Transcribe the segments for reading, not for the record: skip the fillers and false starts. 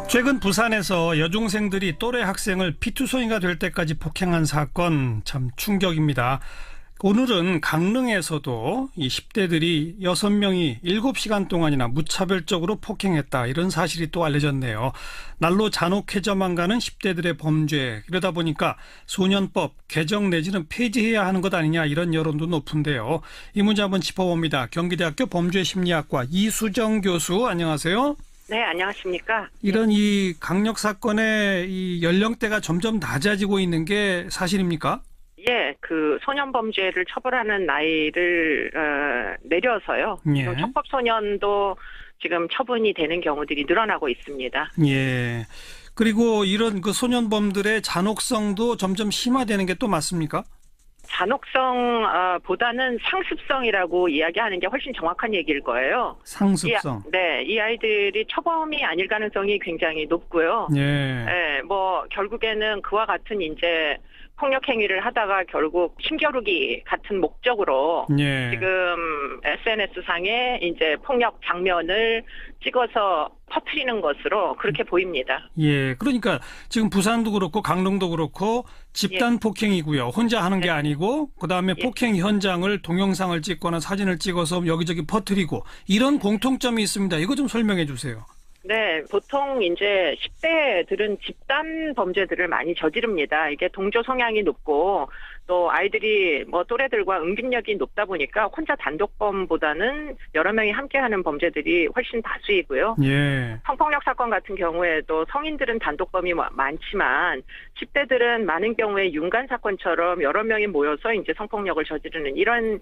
최근 부산에서 여중생들이 또래 학생을 피투성이가 될 때까지 폭행한 사건 참 충격입니다. 오늘은 강릉에서도 이 10대들이 6명이 7시간 동안이나 무차별적으로 폭행했다, 이런 사실이 또 알려졌네요. 날로 잔혹해져만 가는 10대들의 범죄, 이러다 보니까 소년법 개정 내지는 폐지해야 하는 것 아니냐, 이런 여론도 높은데요. 이 문제 한번 짚어봅니다. 경기대학교 범죄심리학과 이수정 교수, 안녕하세요. 네, 안녕하십니까. 이런 이 강력 사건의 이 연령대가 점점 낮아지고 있는 게 사실입니까? 예, 그 소년 범죄를 처벌하는 나이를 내려서요. 예. 지금 촉법소년도 지금 처분이 되는 경우들이 늘어나고 있습니다. 예. 그리고 이런 그 소년범들의 잔혹성도 점점 심화되는 게 또 맞습니까? 잔혹성 보다는 상습성이라고 이야기하는 게 훨씬 정확한 얘기일 거예요. 상습성. 이 아이들이 초범이 아닐 가능성이 굉장히 높고요. 예. 예, 뭐 결국에는 그와 같은 이제 폭력 행위를 하다가 결국 힘겨루기 같은 목적으로 예. 지금 SNS 상에 이제 폭력 장면을 찍어서 퍼뜨리는 것으로 그렇게 보입니다. 예. 그러니까 지금 부산도 그렇고 강릉도 그렇고 집단 폭행이고요. 혼자 하는 게 아니고 그다음에 폭행 현장을 동영상을 찍거나 사진을 찍어서 여기저기 퍼뜨리고 이런 공통점이 있습니다. 이거 좀 설명해 주세요. 네, 보통 이제 10대들은 집단 범죄들을 많이 저지릅니다. 이게 동조 성향이 높고 또 아이들이 뭐 또래들과 응집력이 높다 보니까 혼자 단독범보다는 여러 명이 함께하는 범죄들이 훨씬 다수이고요. 예. 성폭력 사건 같은 경우에도 성인들은 단독범이 많지만 10대들은 많은 경우에 윤관 사건처럼 여러 명이 모여서 이제 성폭력을 저지르는 이런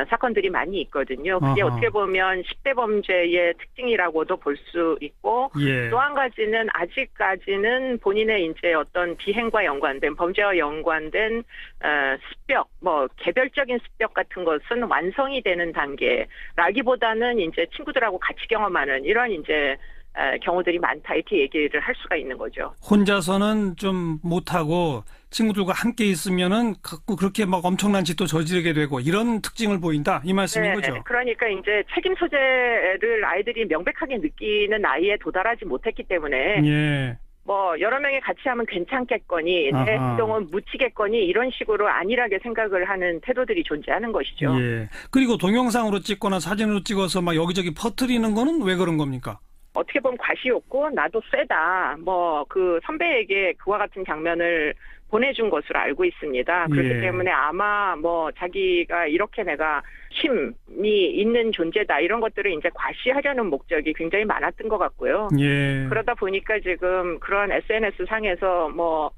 사건들이 많이 있거든요. 그게 아하. 어떻게 보면 10대 범죄의 특징이라고도 볼 수 있고 예. 또 한 가지는 아직까지는 본인의 이제 어떤 비행과 연관된 범죄와 연관된 습벽, 뭐 개별적인 습벽 같은 것은 완성이 되는 단계라기보다는 이제 친구들하고 같이 경험하는 이런 이제 경우들이 많다, 이렇게 얘기를 할 수가 있는 거죠. 혼자서는 좀 못하고 친구들과 함께 있으면은 그렇게 막 엄청난 짓도 저지르게 되고 이런 특징을 보인다, 이 말씀인 네, 거죠. 그러니까 이제 책임 소재를 아이들이 명백하게 느끼는 나이에 도달하지 못했기 때문에 예. 뭐 여러 명이 같이 하면 괜찮겠거니 내 아하. 행동은 묻히겠거니 이런 식으로 안일하게 생각을 하는 태도들이 존재하는 것이죠. 예. 그리고 동영상으로 찍거나 사진으로 찍어서 막 여기저기 퍼뜨리는 거는 왜 그런 겁니까? 어떻게 보면 과시욕구, 나도 세다, 뭐 그 선배에게 그와 같은 장면을 보내준 것으로 알고 있습니다. 그렇기 예. 때문에 아마 뭐 자기가 이렇게 내가 힘이 있는 존재다, 이런 것들을 이제 과시하려는 목적이 굉장히 많았던 것 같고요. 예. 그러다 보니까 지금 그런 SNS 상에서 뭐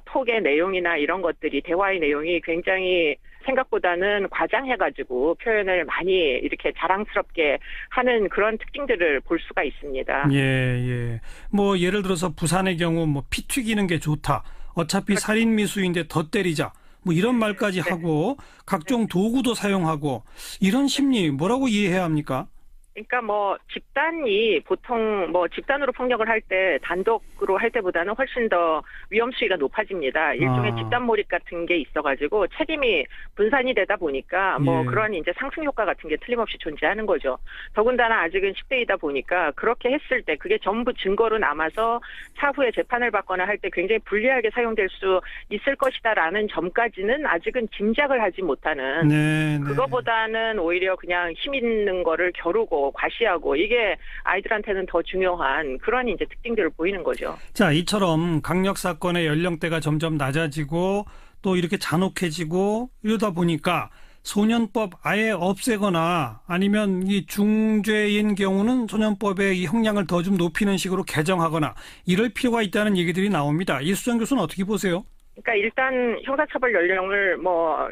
톡의 내용이나 이런 것들이, 대화의 내용이 굉장히 생각보다는 과장해가지고 표현을 많이 이렇게 자랑스럽게 하는 그런 특징들을 볼 수가 있습니다. 예, 예. 뭐 예를 들어서 부산의 경우 뭐 피 튀기는 게 좋다, 어차피 살인 미수인데 더 때리자, 뭐 이런 말까지 하고 각종 도구도 사용하고, 이런 심리 뭐라고 이해해야 합니까? 그러니까 뭐 집단이 보통 뭐 집단으로 폭력을 할 때 단독으로 할 때보다는 훨씬 더 위험 수위가 높아집니다. 일종의 집단 몰입 같은 게 있어가지고 책임이 분산이 되다 보니까 뭐 예. 그런 이제 상승 효과 같은 게 틀림없이 존재하는 거죠. 더군다나 아직은 10대이다 보니까 그렇게 했을 때 그게 전부 증거로 남아서 차후에 재판을 받거나 할 때 굉장히 불리하게 사용될 수 있을 것이다라는 점까지는 아직은 짐작을 하지 못하는. 네, 네. 그거보다는 오히려 그냥 힘 있는 거를 겨루고 과시하고, 이게 아이들한테는 더 중요한 그런 이제 특징들을 보이는 거죠. 자, 이처럼 강력 사건의 연령대가 점점 낮아지고 또 이렇게 잔혹해지고 이러다 보니까 소년법 아예 없애거나 아니면 이 중죄인 경우는 소년법의 이 형량을 더 좀 높이는 식으로 개정하거나 이럴 필요가 있다는 얘기들이 나옵니다. 이수정 교수는 어떻게 보세요? 그러니까 일단 형사처벌 연령을 뭐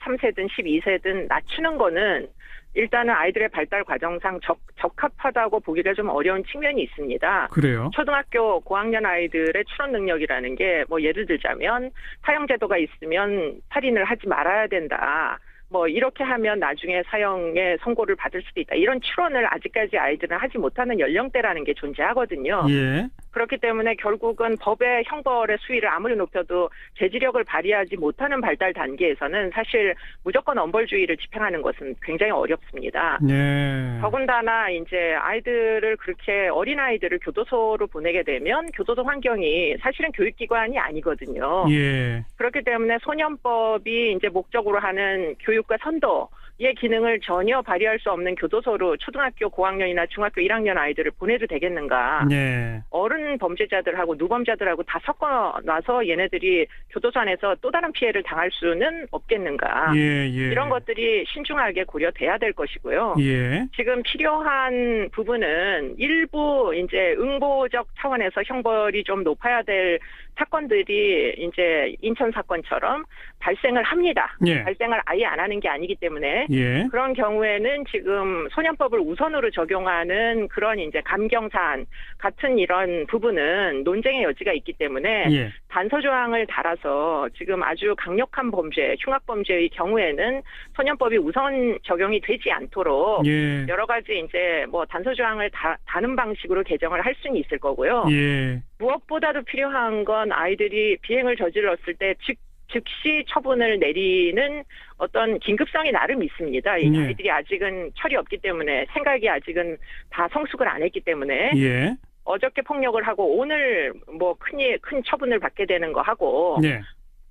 13세든 12세든 낮추는 거는 일단은 아이들의 발달 과정상 적합하다고 보기가 좀 어려운 측면이 있습니다. 그래요? 초등학교 고학년 아이들의 추론 능력이라는 게 뭐 예를 들자면 사형제도가 있으면 살인을 하지 말아야 된다, 뭐 이렇게 하면 나중에 사형의 선고를 받을 수도 있다, 이런 추론을 아직까지 아이들은 하지 못하는 연령대라는 게 존재하거든요. 예. 그렇기 때문에 결국은 법의 형벌의 수위를 아무리 높여도 제지력을 발휘하지 못하는 발달 단계에서는 사실 무조건 엄벌주의를 집행하는 것은 굉장히 어렵습니다. 네. 더군다나 이제 아이들을 그렇게 어린아이들을 교도소로 보내게 되면 교도소 환경이 사실은 교육기관이 아니거든요. 예. 그렇기 때문에 소년법이 이제 목적으로 하는 교육과 선도의 기능을 전혀 발휘할 수 없는 교도소로 초등학교 고학년이나 중학교 1학년 아이들을 보내도 되겠는가. 네. 어른 범죄자들하고 누범자들하고 다 섞어놔서 얘네들이 교도소 안에서 또 다른 피해를 당할 수는 없겠는가. 예. 이런 것들이 신중하게 고려돼야 될 것이고요. 예. 지금 필요한 부분은 일부 이제 응보적 차원에서 형벌이 좀 높아야 될 사건들이 이제 인천 사건처럼 발생을 합니다. 예. 발생을 아예 안 하는 게 아니기 때문에 예. 그런 경우에는 지금 소년법을 우선으로 적용하는 그런 이제 감경 사안 같은 이런 부분은 논쟁의 여지가 있기 때문에 예. 단서 조항을 달아서 지금 아주 강력한 범죄, 흉악 범죄의 경우에는 소년법이 우선 적용이 되지 않도록 예. 여러 가지 이제 뭐 단서 조항을 다는 방식으로 개정을 할 수는 있을 거고요. 예. 무엇보다도 필요한 건 아이들이 비행을 저질렀을 때 즉시 처분을 내리는 어떤 긴급성이 나름 있습니다. 이 예. 아이들이 아직은 철이 없기 때문에 생각이 아직은 다 성숙을 안 했기 때문에 예. 어저께 폭력을 하고 오늘 뭐 큰 처분을 받게 되는 거 하고 예.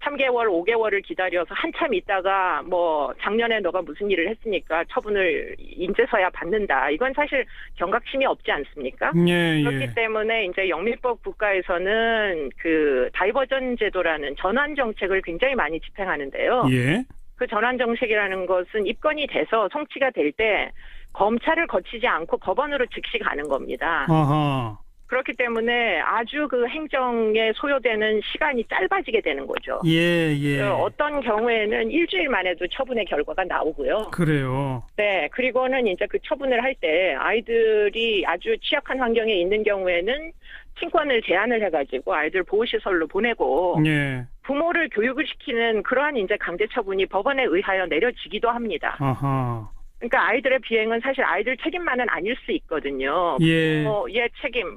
3개월, 5개월을 기다려서 한참 있다가 뭐 작년에 너가 무슨 일을 했으니까 처분을 인제서야 받는다. 이건 사실 경각심이 없지 않습니까? 예. 그렇기 예. 때문에 이제 영미법 국가에서는 그 다이버전 제도라는 전환 정책을 굉장히 많이 집행하는데요. 예. 그 전환 정책이라는 것은 입건이 돼서 송치가 될 때 검찰을 거치지 않고 법원으로 즉시 가는 겁니다. 아하. 그렇기 때문에 아주 그 행정에 소요되는 시간이 짧아지게 되는 거죠. 예. 예. 어떤 경우에는 일주일 만에도 처분의 결과가 나오고요. 그래요. 네, 그리고는 이제 그 처분을 할 때 아이들이 아주 취약한 환경에 있는 경우에는 친권을 제한을 해가지고 아이들 보호시설로 보내고 예. 부모를 교육을 시키는 그러한 이제 강제 처분이 법원에 의하여 내려지기도 합니다. 아하. 그러니까 아이들의 비행은 사실 아이들 책임만은 아닐 수 있거든요. 예. 부모의 책임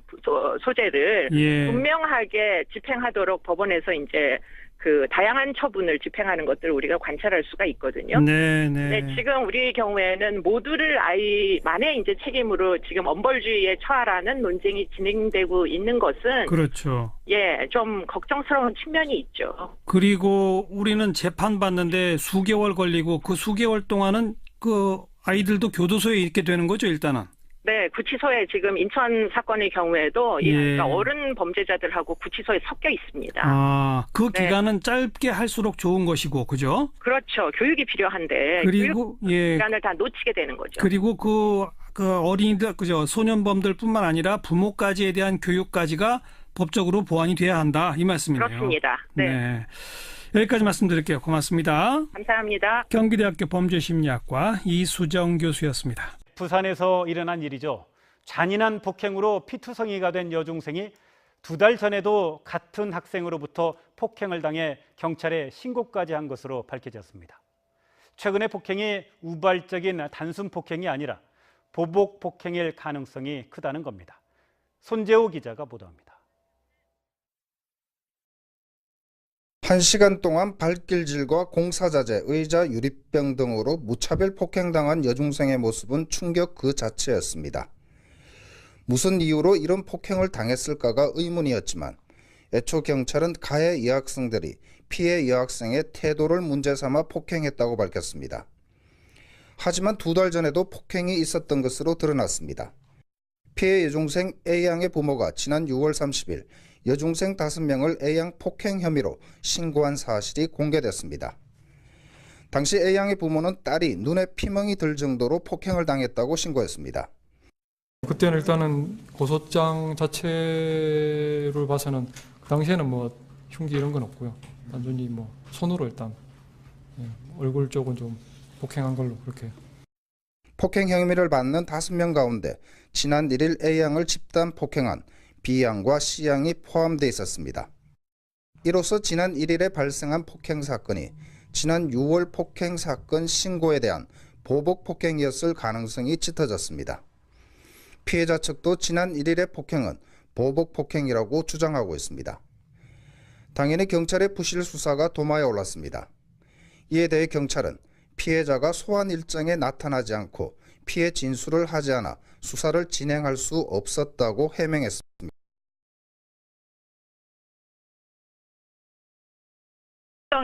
소재를 예. 분명하게 집행하도록 법원에서 이제 그 다양한 처분을 집행하는 것들을 우리가 관찰할 수가 있거든요. 네. 네, 지금 우리 경우에는 모두를 아이만의 이제 책임으로 지금 엄벌주의에 처하라는 논쟁이 진행되고 있는 것은 그렇죠. 예, 좀 걱정스러운 측면이 있죠. 그리고 우리는 재판 받는데 수개월 걸리고 그 수개월 동안은 그 아이들도 교도소에 있게 되는 거죠, 일단은. 네, 구치소에 지금 인천 사건의 경우에도 이 예. 아이가 어른 범죄자들하고 구치소에 섞여 있습니다. 아, 그 네. 기간은 짧게 할수록 좋은 것이고, 그죠? 그렇죠. 교육이 필요한데 그리고 교육 예. 기간을 다 놓치게 되는 거죠. 그리고 그 어린이들, 그죠? 소년범들뿐만 아니라 부모까지에 대한 교육까지가 법적으로 보완이 돼야 한다, 이 말씀이네요. 그렇습니다. 네. 여기까지 말씀드릴게요. 고맙습니다. 감사합니다. 경기대학교 범죄심리학과 이수정 교수였습니다. 부산에서 일어난 일이죠. 잔인한 폭행으로 피투성이가 된 여중생이 2달 전에도 같은 학생으로부터 폭행을 당해 경찰에 신고까지 한 것으로 밝혀졌습니다. 최근의 폭행이 우발적인 단순 폭행이 아니라 보복 폭행일 가능성이 크다는 겁니다. 손재호 기자가 보도합니다. 1시간 동안 발길질과 공사자재, 의자, 유리병 등으로 무차별 폭행당한 여중생의 모습은 충격 그 자체였습니다. 무슨 이유로 이런 폭행을 당했을까가 의문이었지만 애초 경찰은 가해 여학생들이 피해 여학생의 태도를 문제 삼아 폭행했다고 밝혔습니다. 하지만 2달 전에도 폭행이 있었던 것으로 드러났습니다. 피해 여중생 A양의 부모가 지난 6월 30일 여중생 5명을 A양 폭행 혐의로 신고한 사실이 공개됐습니다. 당시 A양의 부모는 딸이 눈에 피멍이 들 정도로 폭행을 당했다고 신고했습니다. 그때는 일단은 고소장 자체를 봐서는 그 당시에는 뭐 흉기 이런 건 없고요. 단순히 뭐 손으로 일단 얼굴 쪽은 좀 폭행한 걸로 그렇게. 폭행 혐의를 받는 5명 가운데 지난 1일 A양을 집단 폭행한 B양과 C양이 포함되어 있었습니다. 이로써 지난 1일에 발생한 폭행 사건이 지난 6월 폭행 사건 신고에 대한 보복 폭행이었을 가능성이 짙어졌습니다. 피해자 측도 지난 1일의 폭행은 보복 폭행이라고 주장하고 있습니다. 당연히 경찰의 부실 수사가 도마에 올랐습니다. 이에 대해 경찰은 피해자가 소환 일정에 나타나지 않고 피해 진술을 하지 않아 수사를 진행할 수 없었다고 해명했습니다.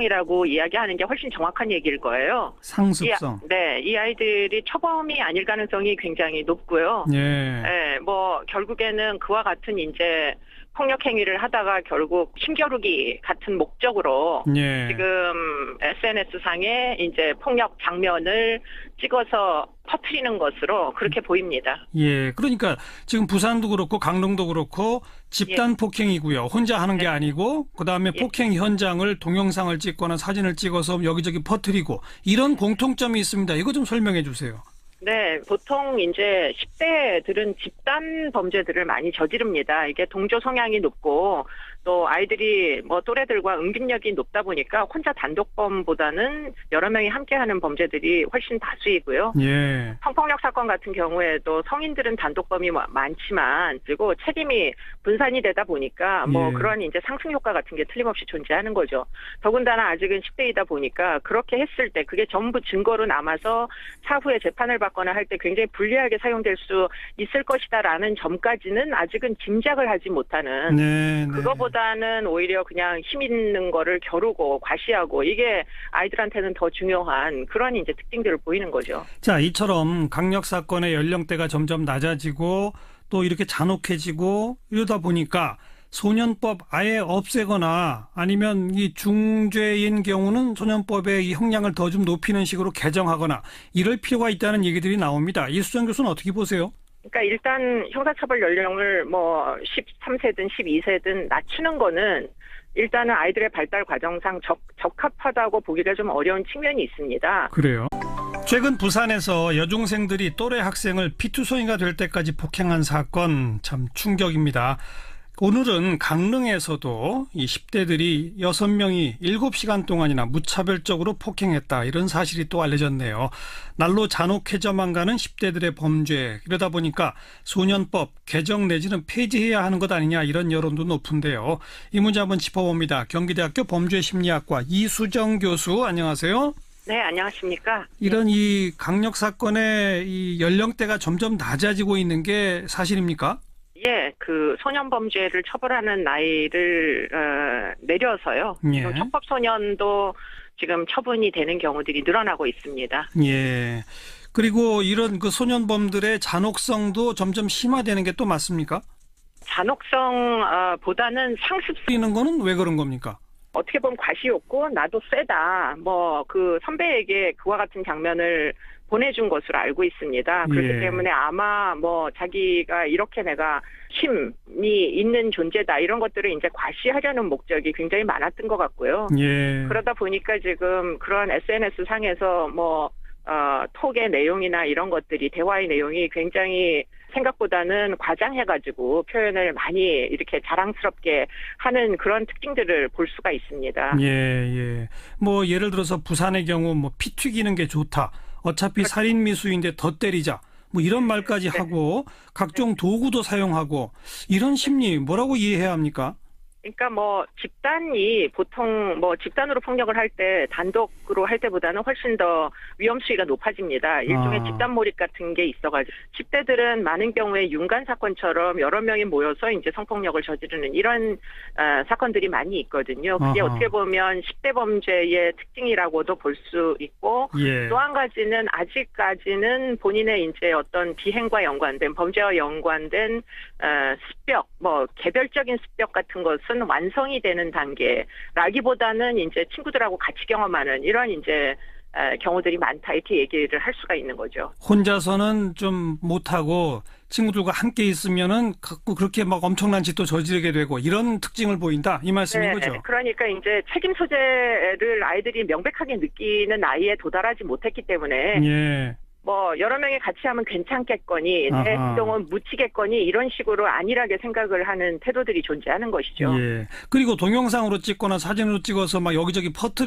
이라고 이야기하는 게 훨씬 정확한 얘기일 거예요. 상습성. 이 아이들이 초범이 아닐 가능성이 굉장히 높고요. 예. 뭐 결국에는 그와 같은 이제 폭력 행위를 하다가 결국 힘겨루기 같은 목적으로 예. 지금 SNS 상에 이제 폭력 장면을 찍어서 퍼뜨리는 것으로 그렇게 보입니다. 예. 그러니까 지금 부산도 그렇고 강릉도 그렇고 집단 폭행이고요. 혼자 하는 게 아니고 그다음에 폭행 현장을 동영상을 찍거나 사진을 찍어서 여기저기 퍼뜨리고 이런 공통점이 있습니다. 이거 좀 설명해 주세요. 네, 보통 이제 10대들은 집단 범죄들을 많이 저지릅니다. 이게 동조 성향이 높고 또 아이들이 뭐 또래들과 응집력이 높다 보니까 혼자 단독범보다는 여러 명이 함께하는 범죄들이 훨씬 다수이고요. 예. 성폭력 사건 같은 경우에도 성인들은 단독범이 많지만 그리고 책임이 분산이 되다 보니까 뭐 예. 그런 이제 상승 효과 같은 게 틀림없이 존재하는 거죠. 더군다나 아직은 10대이다 보니까 그렇게 했을 때 그게 전부 증거로 남아서 차후에 재판을 받거나 할 때 굉장히 불리하게 사용될 수 있을 것이다라는 점까지는 아직은 짐작을 하지 못하는 네. 그거보다는 오히려 그냥 힘 있는 거를 겨루고 과시하고 이게 아이들한테는 더 중요한 그런 이제 특징들을 보이는 거죠. 자, 이처럼 강력 사건의 연령대가 점점 낮아지고 또 이렇게 잔혹해지고 이러다 보니까 소년법 아예 없애거나 아니면 이 중죄인 경우는 소년법의 이 형량을 더 좀 높이는 식으로 개정하거나 이럴 필요가 있다는 얘기들이 나옵니다. 이수정 교수는 어떻게 보세요? 그러니까 일단 형사처벌 연령을 뭐 13세든 12세든 낮추는 거는 일단은 아이들의 발달 과정상 적합하다고 보기가 좀 어려운 측면이 있습니다. 그래요. 최근 부산에서 여중생들이 또래 학생을 피투성이가 될 때까지 폭행한 사건 참 충격입니다. 오늘은 강릉에서도 이 10대들이 6명이 7시간 동안이나 무차별적으로 폭행했다. 이런 사실이 또 알려졌네요. 날로 잔혹해져만 가는 10대들의 범죄. 이러다 보니까 소년법 개정 내지는 폐지해야 하는 것 아니냐 이런 여론도 높은데요. 이 문제 한번 짚어봅니다. 경기대학교 범죄심리학과 이수정 교수 안녕하세요. 네, 안녕하십니까. 이런 이 강력 사건의 이 연령대가 점점 낮아지고 있는 게 사실입니까? 예, 그 소년 범죄를 처벌하는 나이를 내려서요. 예. 촉법 소년도 지금 처분이 되는 경우들이 늘어나고 있습니다. 예. 그리고 이런 그 소년범들의 잔혹성도 점점 심화되는 게 또 맞습니까? 잔혹성보다는 상습. 이는 거는 왜 그런 겁니까? 어떻게 보면 과시욕구, 나도 쎄다. 뭐 그 선배에게 그와 같은 장면을 보내준 것으로 알고 있습니다. 그렇기 예. 때문에 아마 뭐 자기가 이렇게 내가 힘이 있는 존재다 이런 것들을 이제 과시하려는 목적이 굉장히 많았던 것 같고요. 예. 그러다 보니까 지금 그런 SNS 상에서 뭐 톡의 내용이나 이런 것들이 대화의 내용이 굉장히 생각보다는 과장해가지고 표현을 많이 이렇게 자랑스럽게 하는 그런 특징들을 볼 수가 있습니다. 예, 예. 뭐 예를 들어서 부산의 경우 뭐 피 튀기는 게 좋다. 어차피 살인 미수인데 더 때리자. 뭐 이런 말까지 하고 각종 도구도 사용하고 이런 심리 뭐라고 이해해야 합니까? 그러니까 뭐 집단이 보통 뭐 집단으로 폭력을 할 때 단독으로 할 때보다는 훨씬 더 위험 수위가 높아집니다. 일종의 집단 몰입 같은 게 있어가지고 10대들은 많은 경우에 윤관 사건처럼 여러 명이 모여서 이제 성폭력을 저지르는 이런 사건들이 많이 있거든요. 그게 어떻게 보면 10대 범죄의 특징이라고도 볼 수 있고 예. 또 한 가지는 아직까지는 본인의 이제 어떤 비행과 연관된 범죄와 연관된 습벽, 뭐 개별적인 습벽 같은 것은 완성이 되는 단계라기보다는 이제 친구들하고 같이 경험하는 이런 이제 경우들이 많다 이렇게 얘기를 할 수가 있는 거죠. 혼자서는 좀 못하고 친구들과 함께 있으면은 그렇게 막 엄청난 짓도 저지르게 되고 이런 특징을 보인다 이 말씀인 거죠. 그러니까 이제 책임 소재를 아이들이 명백하게 느끼는 나이에 도달하지 못했기 때문에 예. 뭐 여러 명이 같이 하면 괜찮겠거니 내 행동은 묻히겠거니 이런 식으로 안일하게 생각을 하는 태도들이 존재하는 것이죠. 예. 그리고 동영상으로 찍거나 사진으로 찍어서 막 여기저기 퍼뜨리